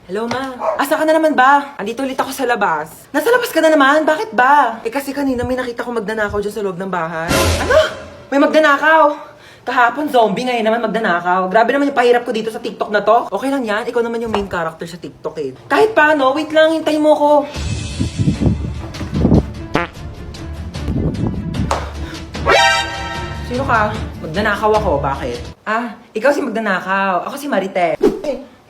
Hello, ma. Asa ka na naman ba? Andito ulit ako sa labas. Nasa labas ka na naman? Bakit ba? Eh kasi kanina may nakita ko magnanakaw dyan sa loob ng bahay. Ano? May magnanakaw? Kahapon zombie, ngayon naman magnanakaw. Grabe naman yung pahirap ko dito sa TikTok na to. Okay lang yan, ikaw naman yung main character sa TikTok eh. Kahit paano, wait lang, hintayin mo ko. Sino ka? Magnanakaw ako, bakit? Ah, ikaw si magnanakaw. Ako si Marites.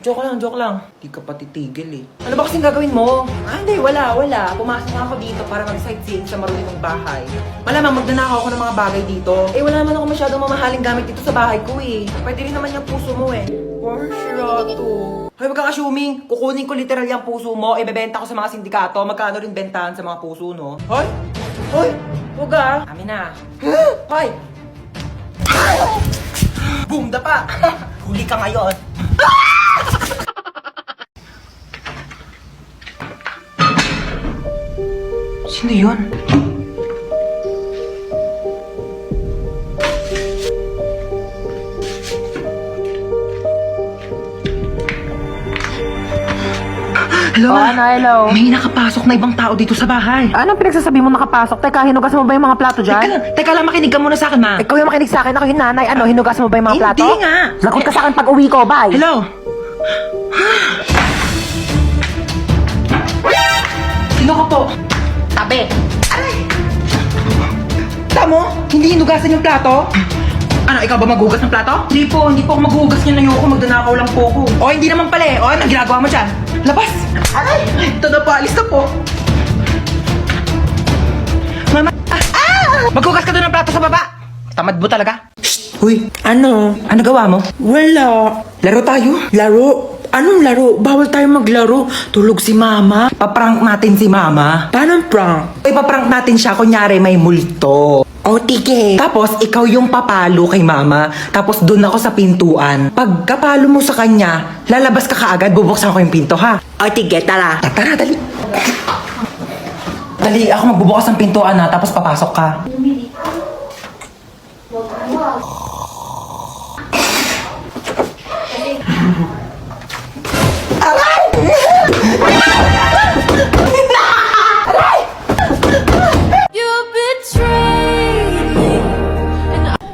Joke lang. Di ka pa titigil eh. Ano ba kasing gagawin mo? Ah, hindi, wala. Pumasok nga ako dito para mag-sightseeing sa marunong bahay. Malamang magnanakaw ako ng mga bagay dito. Eh, wala naman ako masyadong mamahaling gamit dito sa bahay ko eh. Pwede rin naman yung puso mo eh. Or to. Hoy, wag kang assuming. Kukunin ko literal yung puso mo, ibebenta ko sa mga sindikato. Magkano rin bentahan sa mga puso, no? Hoy! Huwag ah. Amin na. Hoy! Boom, dapa! Huli ka ngayon. Sino yun? Hello, Hello. May nakapasok na ibang tao dito sa bahay. Anong pinagsasabi mo nakapasok? Teka, hinugas mo ba yung mga plato dyan? Teka lang, makinig ka muna sa akin, ma. Ikaw yung makinig sa akin, ako yung nanay. Ano, hinugas mo ba yung mga plato? Hindi nga. Lagot ka sa akin pag uwi ko, bye. Hello? Sino ka po? Tabi. Tamo? Hindi hinugasan yung plato? Ano, ikaw ba maghugas ng plato? Hindi po ako maghugas niyan. Ayoko, magdanakaw lang po ako. O, hindi naman pala eh. O, anong ginagawa mo dyan? Labas! Aray! Ito na po, alis na po. Mama! Maghugas ka doon ng plato sa baba! Tamad mo talaga? Uy, ano? Ano gawa mo? Wala. Laro tayo? Laro? Anong laro? Bawal tayo maglaro. Tulog si mama. Paprank natin si mama. Paano prank? Ipaprank natin siya, kunyari may multo. O, tige. Tapos, ikaw yung papalo kay mama. Tapos, doon ako sa pintuan. Pag kapalo mo sa kanya, lalabas ka kaagad, bubuksan ko yung pinto, ha? O, tige, tara. Tara, dali. Dali, ako magbubukas ng pintuan, ha? Tapos papasok ka.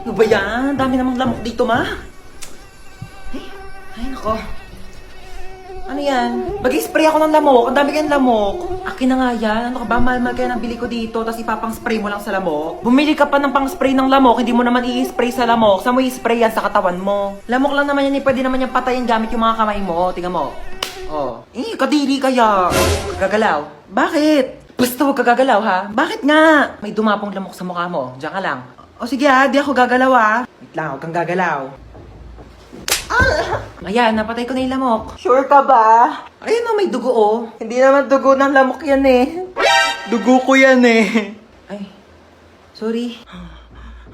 Ano ba yan? Dami namang lamok dito, ma. Ay, nako. Ano yan? Mag-spray ako ng lamok. Ang dami kayong lamok. Akin na nga yan. Ano ka ba? Mahal-mahal kaya nang bili ko dito. Tapos ipapang-spray mo lang sa lamok. Bumili ka pa ng pang-spray ng lamok. Hindi mo naman i-spray sa lamok. Saan mo i-spray yan? Sa katawan mo. Lamok lang naman yan. Pwede naman yan patayin gamit yung mga kamay mo. Tingnan mo. Oh. Kadiri kaya. Gagalaw. Bakit? Basta huwag ka gagalaw, ha? Bakit nga? May dumapong lamok sa mukha mo. Diyan ka lang. O sige ha, di ako gagalaw ha. Wait lang, huwag kang gagalaw. Ayan, napatay ko na yung lamok. Sure ka ba? Ayun o, may dugo o. Hindi naman dugo ng lamok yan eh. Dugo ko yan eh. Ay, sorry.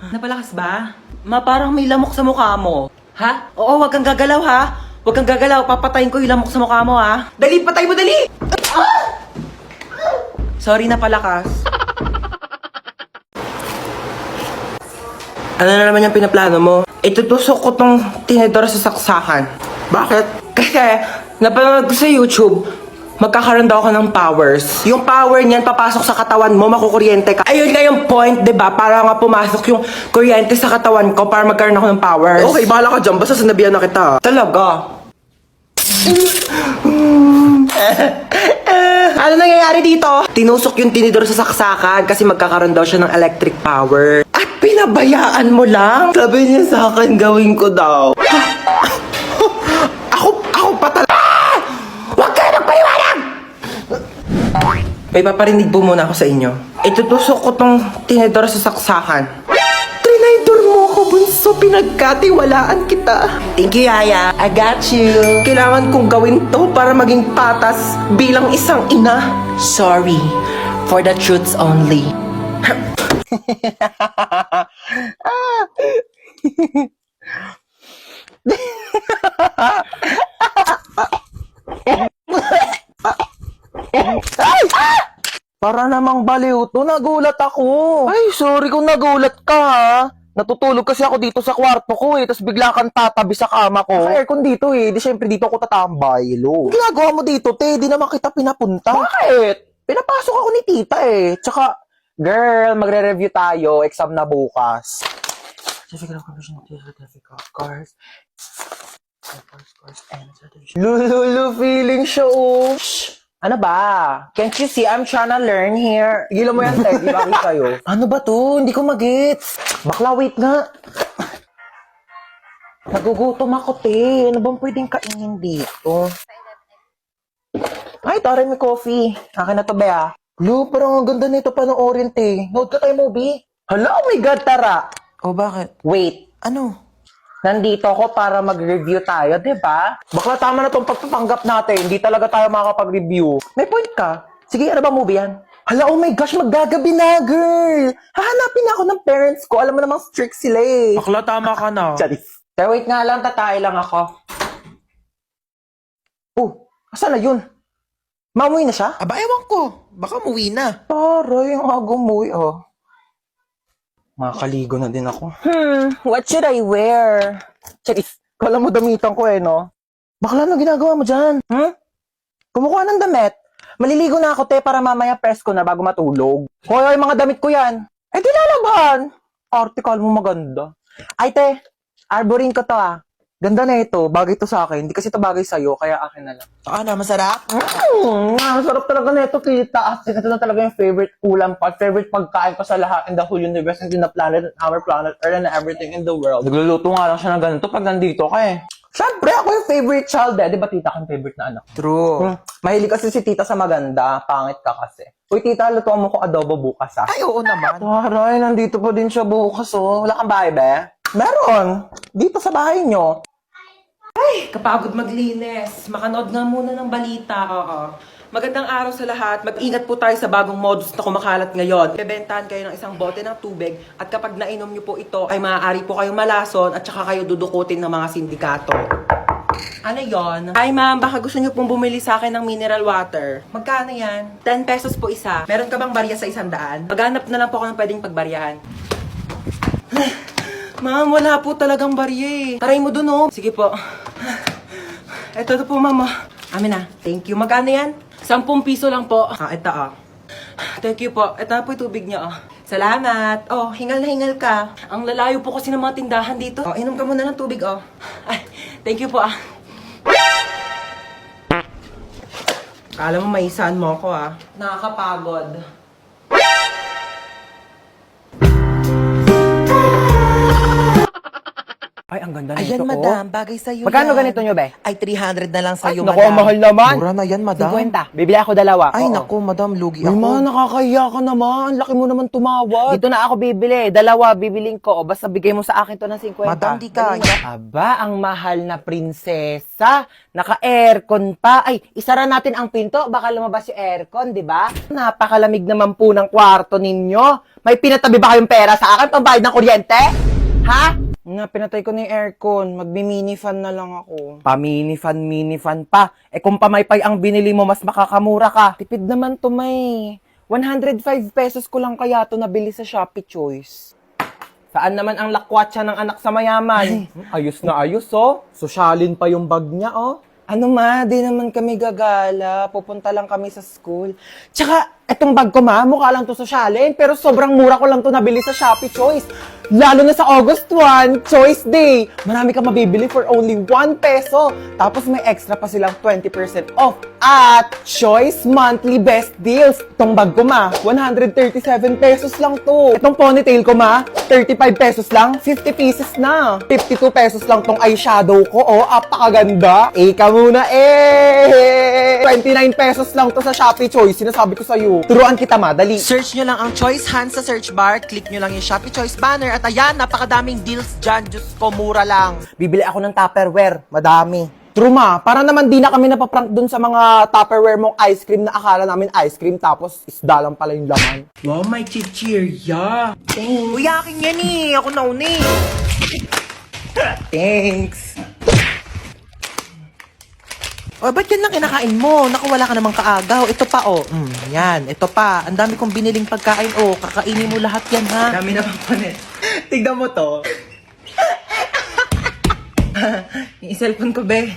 Napalakas ba? Ma, parang may lamok sa mukha mo. Ha? Oo, huwag kang gagalaw ha. Huwag kang gagalaw, papatayin ko yung lamok sa mukha mo ha. Dali, patay mo, dali! Sorry na palakas. Ano na naman yung pinaplano mo? Itutusok ko tong tinidor sa saksakan. Bakit? Kasi, napanood ko sa YouTube, magkakaroon daw ako ng powers. Yung power niyan, papasok sa katawan mo, makukuryente ka. Ayun nga yung point, di ba? Para nga pumasok yung kuryente sa katawan ko para magkaroon ako ng powers. Okay, bahala ka dyan. Basta sinabihan na kita. Talaga? Ano nangyayari dito? Tinusok yung tinidor sa saksakan kasi magkakaroon daw siya ng electric power. At pinabayaan mo lang? Sabi niya sa akin, gawin ko daw. Ako pa talaga. Huwag kayo magpaliwanag! May paparinig po muna ako sa inyo. Itutusok ko tong tinidor sa saksakan. Trinidor mo ako, bunso. Pinagkatiwalaan kita. Thank you, Yaya. I got you. Kailangan kong gawin to para maging patas bilang isang ina. Sorry. For the truths only. Para namang baliw to, nagulat ako. Ay, sorry kung nagulat ka ha. Natutulog kasi ako dito sa kwarto ko tapos bigla kang tatabi sa kama ko. Naka-aircon dito di syempre dito ako tatambay, lo. Ginagawa mo dito, te? Di naman kita pinapunta. Bakit? Pinapasok ako ni tita Tsaka, girl, magre-review tayo. Exam na bukas. Certificate of completion of certificate of course. Lulu, feeling show. Shh! Ano ba? Can't you see I'm trying to learn here? Gila mo yan, Ted. Di ba kayo? Ano ba to? Hindi ko magets. Bakla, wait nga. Nagugutom ako, te. Ano bang pwedeng kainin dito? Ay, tara, may coffee. Akin na to, Bea. Lo, parang ang ganda nito panoorin, te. Nood ka tayo, movie. Hala, oh my God, tara. Oh, bakit? Wait. Ano? Nandito ako para mag-review tayo, di ba? Bakla, tama na tong pagpapanggap natin. Hindi talaga tayo makakapag-review. May point ka. Sige, ano ba movie yan? Hala, oh my gosh, maggagabi na, girl! Hahanapin ako ng parents ko. Alam mo namang strict sila Bakla, tama ka na. Charis. Pero wait nga lang, tatay lang ako. Oh, asan na yun? Mamuwi na siya? Aba, ewan ko. Baka muwi na. Taray, ang agumuwi, Makakaligo na din ako. What should I wear? Charis, kala mo damitan ko no? Bakla, ano ginagawa mo dyan? Kumukuha ng damit. Maliligo na ako, te, para mamaya press ko na bago matulog. Hoy, mga damit ko yan. Eh, di lalaban. Article mo maganda. Ay, te, arborin ko to, Ganda na ito. Bagay to sa akin. Hindi kasi ito bagay sa'yo, kaya akin na lang. Ano, masarap? Sarap talaga na ito, kita. Ito na talaga yung favorite ulam pa. Favorite pagkain ko sa lahat in the whole universe and in the planet, and our planet, Earth, and everything in the world. Nagluluto nga lang siya ng ganito pag nandito ka Siyempre, ako yung favorite child Di ba tita ko yung favorite na anak? True. Mahilig kasi si tita sa maganda. Pangit ka kasi. Uy, tita, lutuan mo ko adobo bukas, Ay, oo naman. Taray, nandito pa din siya bukas, Wala kang bahay, be? Meron. Dito sa bahay nyo. Ay, kapagod maglinis. Makanood nga muna ng balita, Magandang araw sa lahat. Mag-ingat po tayo sa bagong modus na kumakalat ngayon. Bebentahan kayo ng isang bote ng tubig at kapag nainom nyo po ito, ay maaari po kayong malason at saka kayo dudukutin ng mga sindikato. Ano yon? Hi ma'am, baka gusto nyo pong bumili sa akin ng mineral water. Magkano yan? 10 pesos po isa. Meron ka bang barya sa 100? Maghanap na lang po ako ng pwedeng pagbaryahan. Ma'am, wala po talagang barya Taray mo dun Sige po. Eto na po mama. Amin na. Thank you. Magkano yan? 10 piso lang po. Ito Thank you po. Ito na po yung tubig niyo Salamat. Hingal na hingal ka. Ang lalayo po kasi ng mga tindahan dito. Inom ka muna ng tubig Ay, thank you po Kala mo maisahan mo ako Nakakapagod. Ay, ang ganda Ayan, madam. Bagay sa'yo Magkano yan. ganito nyo, be? Ay, 300 na lang sa'yo, Naku, madam. ang mahal naman. Mura na yan, madam. 50. Bibili ako dalawa. Ay, Oo. naku, madam. Lugi Uy, ako. ma, nakakahiya ka naman. Laki mo naman tumawad. Dito na ako bibili. Dalawa bibiling ko. O basta bigay mo sa akin to ng 50. Madam, di kaya. Aba, ang mahal na prinsesa. Naka-aircon pa. Ay, isara natin ang pinto. Baka lumabas yung aircon, di ba? Napakalamig naman po ng kwarto ninyo. May pinatabi ba kayong pera sa akin? Pambayad ng kuryente? Ha? Nga, pinatay ko na yung aircon. Magmi-mini fan na lang ako. Mini fan pa. Kung pamaypay ang binili mo, mas makakamura ka. Tipid naman to, may. 105 pesos ko lang kaya to nabili sa Shopee Choice. Saan naman ang lakwatsa ng anak sa mayaman? Ayos na ayos, Sosyalin pa yung bag niya, Ano ma, di naman kami gagala. Pupunta lang kami sa school. Tsaka, etong bag ko ma, mukha lang to sosyalin. Pero sobrang mura ko lang to nabili sa Shopee Choice. Lalo na sa August 1, Choice Day. Marami ka mabibili for only 1 peso. Tapos may extra pa silang 20% off. At Choice Monthly Best Deals. Itong bag ko ma, 137 pesos lang to. Itong ponytail ko ma, 35 pesos lang, 50 pieces na. 52 pesos lang tong eyeshadow ko. Apakaganda. Ika muna 29 pesos lang to sa Shopee Choice. Sinasabi ko sa'yo. Turuan kita ma, dali. Search nyo lang ang Choice Hands sa search bar. Click nyo lang yung Shopee Choice banner. At ayan, napakadaming deals dyan. Diyos ko, mura lang. Bibili ako ng Tupperware. Madami. True ma, para naman di na kami napaprank dun sa mga Tupperware mong ice cream na akala namin ice cream tapos isda lang pala yung laman. Wow, may chichirya. Uy, akin yan Ako nauna Thanks. Ba't yan lang kinakain mo? Naku, wala ka namang kaagaw. Ito pa, yan. Ito pa. Ang dami kong biniling pagkain, kakainin mo lahat yan, ha? Dami na bang panet? Tignan mo to. Yung cellphone ko, be.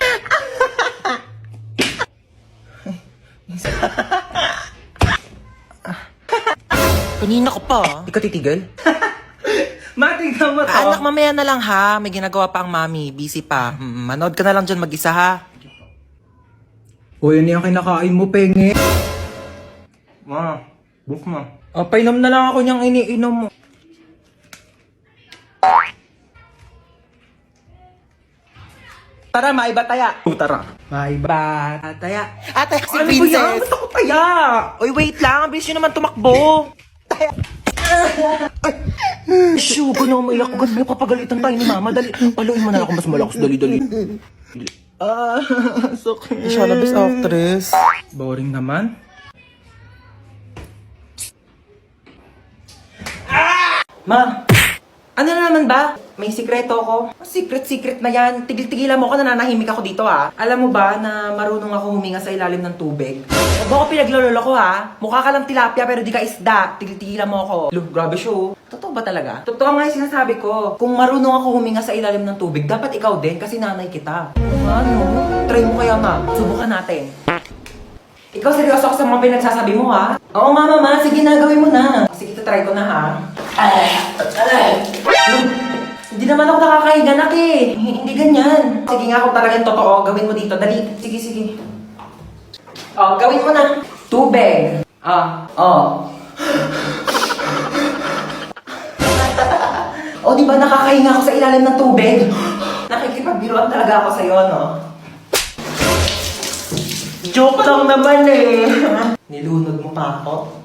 Kanina ko pa. Di ka titigil? Matignan mo to. Anak, mamaya na lang ha. May ginagawa pa ang mami. Busy pa. Manood ka na lang dyan mag-isa ha. O, yun yung kinakain mo, penge. Ma, book mo. Painom na lang ako niyang iniinom mo. Tara, maiba taya. Tara. Maiba. Ataya. Ataya si Ano ba yan? Princess. Gusto ko taya. Uy, wait lang. Ang bilis nyo naman tumakbo. Shoo, ko na umiyak. Ganun kapagalitan tayo ni mama. Dali. Paluin mo na ako mas malakas. Dali, dali. Sakit. Siya labis actress. Boring naman. Ma, ano na naman ba? May sikreto ako. Secret na yan. Tigil-tigilan mo ako, nananahimik ako dito ha. Alam mo ba na marunong ako huminga sa ilalim ng tubig? Huwag mo ako pinaglololo ko ha. Mukha ka lang tilapia pero di ka isda. Tigil-tigilan mo ako. Look, grabe show. Totoo ba talaga? Totoo nga yung sinasabi ko. Kung marunong ako huminga sa ilalim ng tubig, dapat ikaw din kasi nanay kita. Ano? Try mo kaya ma. Subukan natin. Ikaw seryoso ako sa mga pinagsasabi mo ha? Oo nga mama, sige na, gawin mo na. Sige, try ko na ha. Hindi naman ako nakakahiga nak eh. Hindi ganyan. Sige nga kung talagang totoo, gawin mo dito. Dali. Sige, sige. Oh, gawin mo na. Tubig. Oh, di ba nakakahinga ako sa ilalim ng tubig? Nakikipagbiruan talaga ako sa'yo, no? Joke lang naman eh. Nilunod mo pa ako.